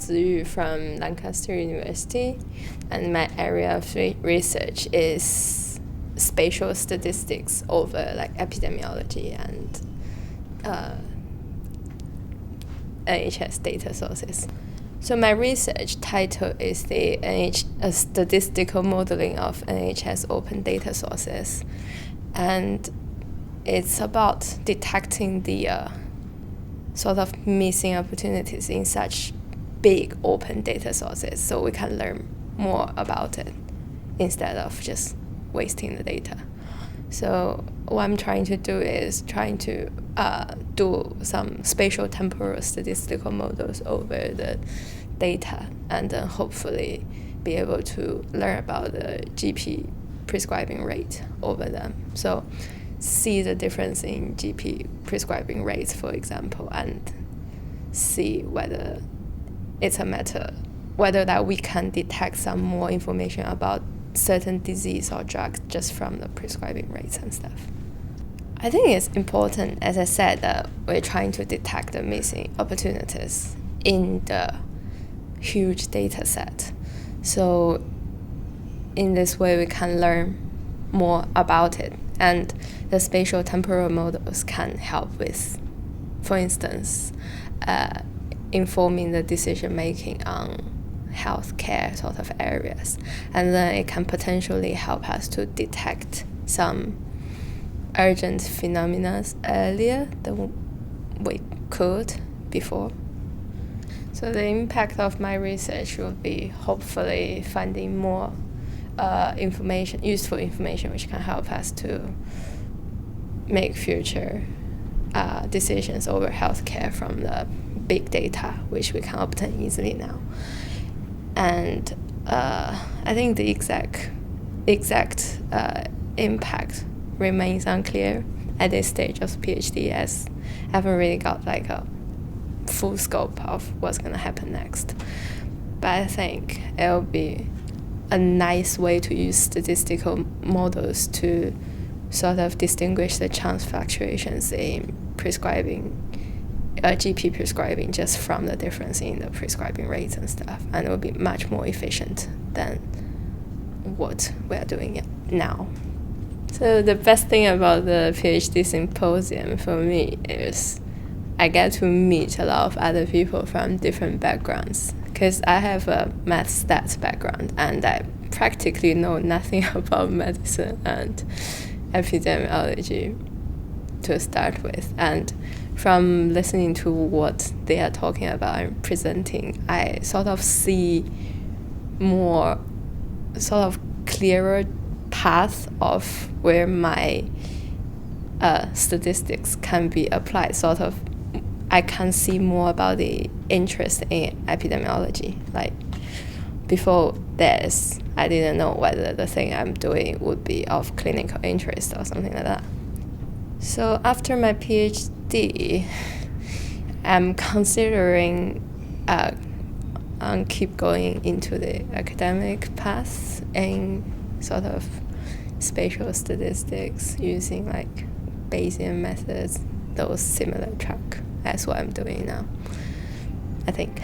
Ziyu from Lancaster University, and my area of research is spatial statistics over like epidemiology and NHS data sources. So my research title is the statistical modeling of NHS Open Data Sources, and it's about detecting the sort of missing opportunities in such big open data sources so we can learn more about it instead of just wasting the data. So what I'm trying to do is do some spatial temporal statistical models over the data, and then hopefully be able to learn about the GP prescribing rate over them. So see the difference in GP prescribing rates, for example, and see whether it's a matter, whether that we can detect some more information about certain disease or drugs just from the prescribing rates and stuff. I think it's important, as I said, that we're trying to detect the missing opportunities in the huge data set. So in this way, we can learn more about it. And the spatial temporal models can help with, for instance, informing the decision making on healthcare sort of areas. And then it can potentially help us to detect some urgent phenomena earlier than we could before. So the impact of my research will be hopefully finding more useful information which can help us to make future decisions over healthcare from the big data which we can obtain easily now. And I think the exact impact remains unclear at this stage of PhD, as I haven't really got like a full scope of what's going to happen next. But I think it'll be a nice way to use statistical models to sort of distinguish the chance fluctuations in prescribing, GP prescribing, just from the difference in the prescribing rates and stuff. And it will be much more efficient than what we're doing now. So the best thing about the PhD Symposium for me is I get to meet a lot of other people from different backgrounds, because I have a math stats background and I practically know nothing about medicine and epidemiology to start with. And from listening to what they are talking about and presenting, I sort of see more sort of clearer path of where my statistics can be applied. Sort of I can see more about the interest in epidemiology. Like before this, I didn't know whether the thing I'm doing would be of clinical interest or something like that. So after my PhD, I'm considering keep going into the academic path in sort of spatial statistics using like Bayesian methods, those similar track as what I'm doing now, I think.